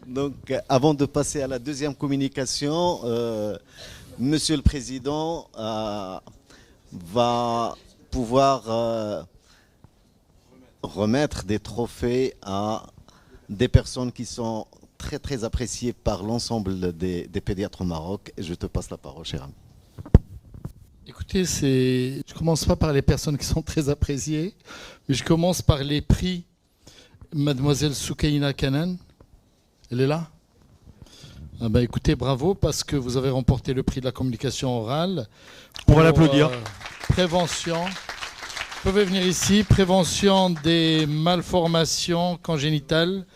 Donc, avant de passer à la deuxième communication, Monsieur le Président va pouvoir remettre des trophées à des personnes qui sont très très appréciées par l'ensemble des pédiatres au Maroc. Et je te passe la parole, cher ami. Écoutez, je commence pas par les personnes qui sont très appréciées, mais je commence par les prix. Mademoiselle Soukaina Kanan, elle est là? Ah ben écoutez, bravo, parce que vous avez remporté le prix de la communication orale. On va l'applaudir. Prévention. Vous pouvez venir ici. Prévention des malformations congénitales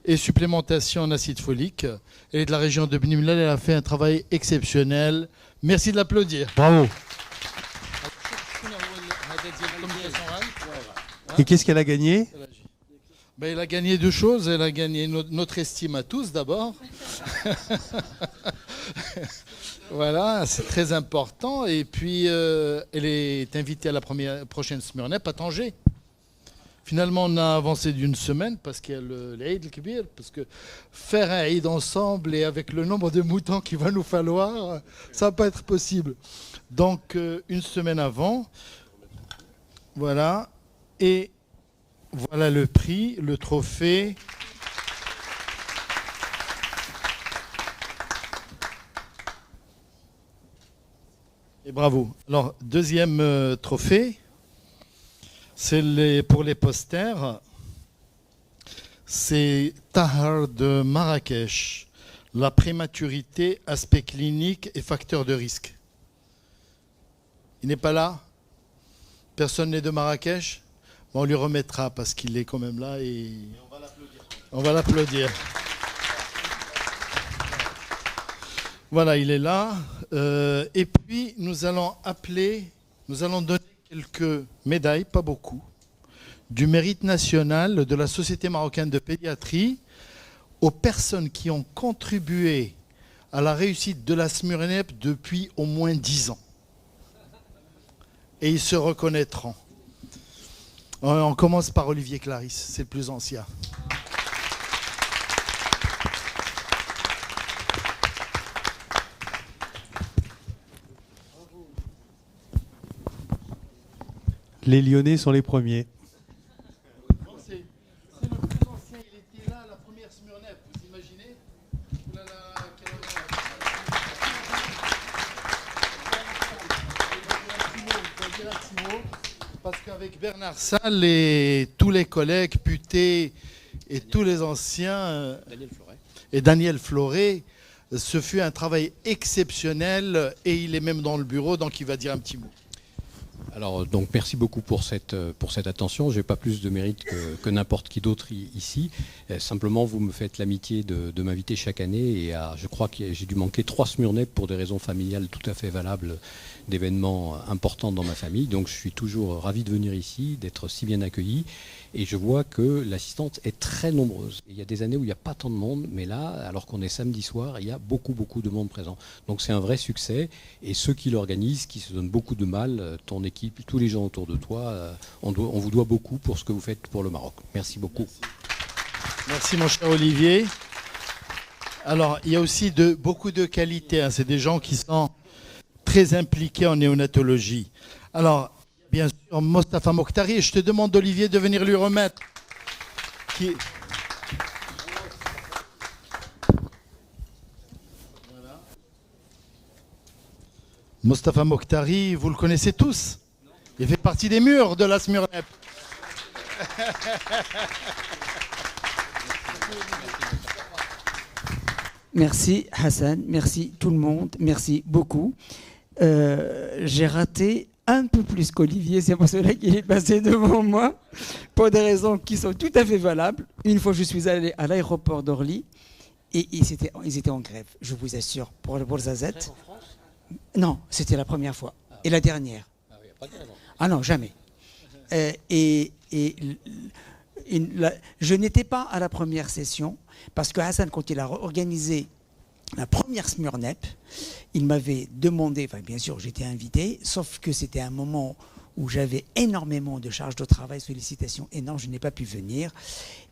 et supplémentation en acide folique. Elle est de la région de Bni Mellal. Elle a fait un travail exceptionnel. Merci de l'applaudir. Bravo. Et qu'est-ce qu'elle a gagné? Ben, elle a gagné deux choses. Elle a gagné notre estime à tous d'abord. Voilà, c'est très important. Et puis, elle est invitée à la prochaine Smurnep à Tanger. Finalement, on a avancé d'une semaine parce qu'il y a l'Eid al-Kibir. Parce que faire un Eid ensemble et avec le nombre de moutons qu'il va nous falloir, ça ne va pas être possible. Donc, une semaine avant, voilà. Et voilà le prix, le trophée. Et bravo. Alors, deuxième trophée, c'est pour les posters. C'est Tahar de Marrakech. La prématurité, aspect clinique et facteur de risque. Il n'est pas là? Personne n'est de Marrakech? Bon, on lui remettra parce qu'il est quand même là et on va l'applaudir. Voilà, il est là. Et puis, nous allons donner quelques médailles, pas beaucoup, du mérite national de la Société marocaine de pédiatrie aux personnes qui ont contribué à la réussite de la Smurnep depuis au moins 10 ans. Et ils se reconnaîtront. On commence par Olivier Clarisse, c'est le plus ancien. Les Lyonnais sont les premiers. C'est le plus ancien, il était là à la première Smurnep, vous imaginez? Parce qu'avec Bernard Salle et tous les collègues Puté et tous les anciens, et Daniel Floré, ce fut un travail exceptionnel et il est même dans le bureau, donc il va dire un petit mot. Alors, donc, merci beaucoup pour cette attention. Je n'ai pas plus de mérite que n'importe qui d'autre ici. Simplement, vous me faites l'amitié de m'inviter chaque année et je crois que j'ai dû manquer 3 Smurnep pour des raisons familiales tout à fait valables, d'événements importants dans ma famille. Donc, je suis toujours ravi de venir ici, d'être si bien accueilli. Et je vois que l'assistance est très nombreuse. Il y a des années où il n'y a pas tant de monde, mais là, alors qu'on est samedi soir, il y a beaucoup de monde présent. Donc c'est un vrai succès. Et ceux qui l'organisent, qui se donnent beaucoup de mal, ton équipe, tous les gens autour de toi, on vous doit beaucoup pour ce que vous faites pour le Maroc. Merci beaucoup. Merci mon cher Olivier. Alors, il y a aussi beaucoup de qualités. Hein. C'est des gens qui sont très impliqués en néonatologie. Alors, bien sûr, Mostafa Mokhtari, je te demande, Olivier, de venir lui remettre. Voilà. Mostafa Mokhtari, vous le connaissez tous. Il fait partie des murs de la Smurnep. Merci Hassan, merci tout le monde, merci beaucoup. J'ai raté un peu plus qu'Olivier, c'est pour cela qu'il est passé devant moi, pour des raisons qui sont tout à fait valables. Une fois, je suis allé à l'aéroport d'Orly et ils étaient en grève, je vous assure, pour Zazet. En France ? Non, c'était la première fois et la dernière. Ah oui, il n'y a pas de grève. Ah non, jamais. Je n'étais pas à la première session parce que Hassan, quand il a organisé la première Smurnep, il m'avait demandé, enfin bien sûr j'étais invité, sauf que c'était un moment où j'avais énormément de charges de travail, sollicitations énormes, je n'ai pas pu venir.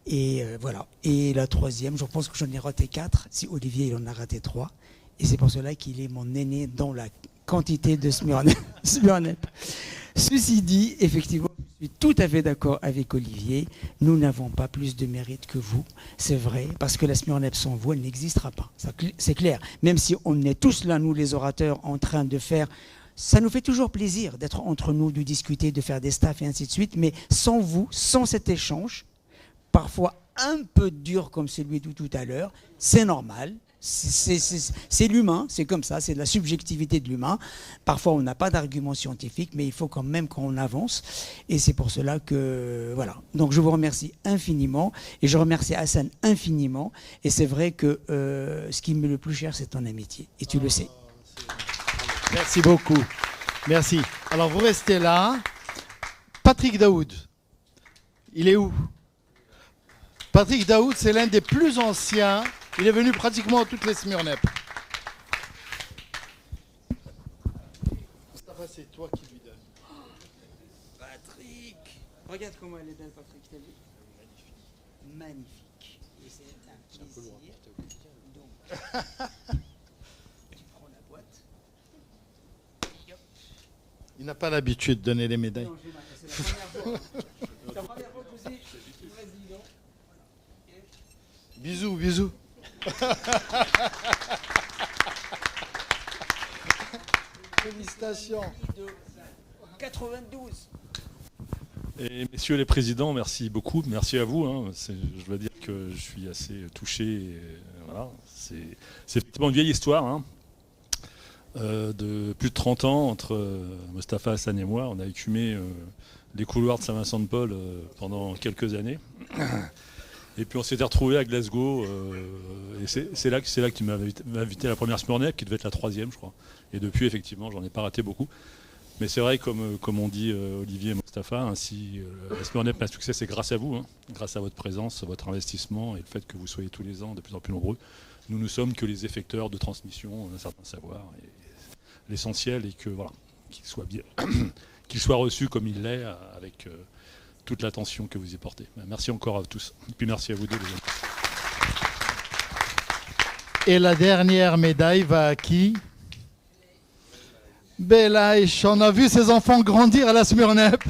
Et voilà. Et la troisième, je pense que j'en ai raté 4, si Olivier il en a raté 3. Et c'est pour cela qu'il est mon aîné dans la quantité de Smyrnep. Ceci dit, effectivement, je suis tout à fait d'accord avec Olivier. Nous n'avons pas plus de mérite que vous, c'est vrai, parce que la Smyrnep sans vous, elle n'existera pas. C'est clair. Même si on est tous là, nous les orateurs, en train de faire... Ça nous fait toujours plaisir d'être entre nous, de discuter, de faire des staffs et ainsi de suite. Mais sans vous, sans cet échange, parfois un peu dur comme celui de tout à l'heure, c'est normal. C'est l'humain, c'est comme ça, c'est de la subjectivité de l'humain. Parfois, on n'a pas d'argument scientifique, mais il faut quand même qu'on avance. Et c'est pour cela que, voilà. Donc, je vous remercie infiniment. Et je remercie Hassan infiniment. Et c'est vrai que ce qui m'est le plus cher, c'est ton amitié. Et tu le sais. Merci beaucoup. Merci. Alors, vous restez là. Patrick Daoud, il est où? Patrick Daoud, c'est l'un des plus anciens. Il est venu pratiquement à toutes les Smyrnep. Mustafa, c'est toi qui lui donnes. Patrick, regarde comment elle est belle, Patrick. T'as vu? Magnifique. Et c'est un plaisir. Donc, tu prends la boîte. Il n'a pas l'habitude de donner les médailles. Non, c'est la première fois. C'est la première fois que vous êtes président. Bisous, bisous. Félicitations. 92. Et messieurs les présidents, merci beaucoup. Merci à vous. Je dois dire que je suis assez touché. Voilà. C'est effectivement une vieille histoire. De plus de 30 ans entre Mostafa Hassan et moi. On a écumé les couloirs de Saint-Vincent-de-Paul pendant quelques années. Et puis on s'était retrouvés à Glasgow. Et c'est là qu'il m'a invité à la première Smyrnep, qui devait être la 3e, je crois. Et depuis, effectivement, j'en ai pas raté beaucoup. Mais c'est vrai, comme on dit Olivier et Mostafa, ainsi la Smyrnep a un succès, c'est grâce à vous, grâce à votre présence, votre investissement et le fait que vous soyez tous les ans de plus en plus nombreux. Nous ne sommes que les effecteurs de transmission d'un certain savoir. Et l'essentiel est que voilà, qu'il soit bien, qu'il soit reçu comme il l'est, avec toute l'attention que vous y portez. Merci encore à tous. Et puis merci à vous deux, les amis. Et la dernière médaille va à qui? Belaïch, on a vu ses enfants grandir à la Smyrnep.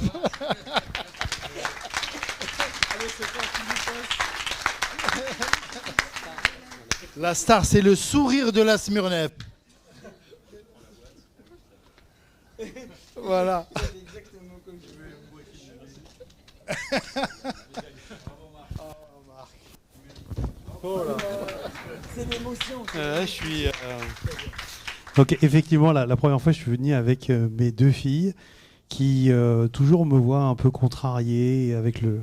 La star, c'est le sourire de la Smyrnep. Voilà. C'est l'émotion. Je suis. Donc effectivement, la première fois, je suis venu avec mes 2 filles qui toujours me voient un peu contrarié avec le.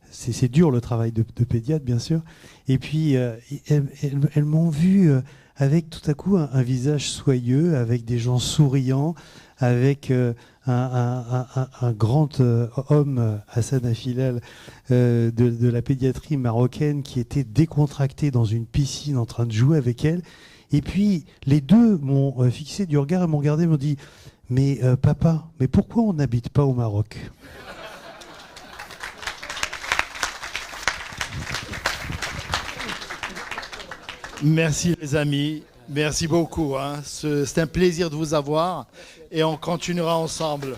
C'est dur le travail de pédiatre, bien sûr. Et puis elles m'ont vu avec tout à coup un visage soyeux, avec des gens souriants, avec un grand homme, Hassan Afilal, de la pédiatrie marocaine, qui était décontracté dans une piscine en train de jouer avec elle. Et puis les deux m'ont fixé du regard et m'ont regardé et m'ont dit « Mais papa, mais pourquoi on n'habite pas au Maroc ?» Merci les amis, merci beaucoup. C'est un plaisir de vous avoir et on continuera ensemble.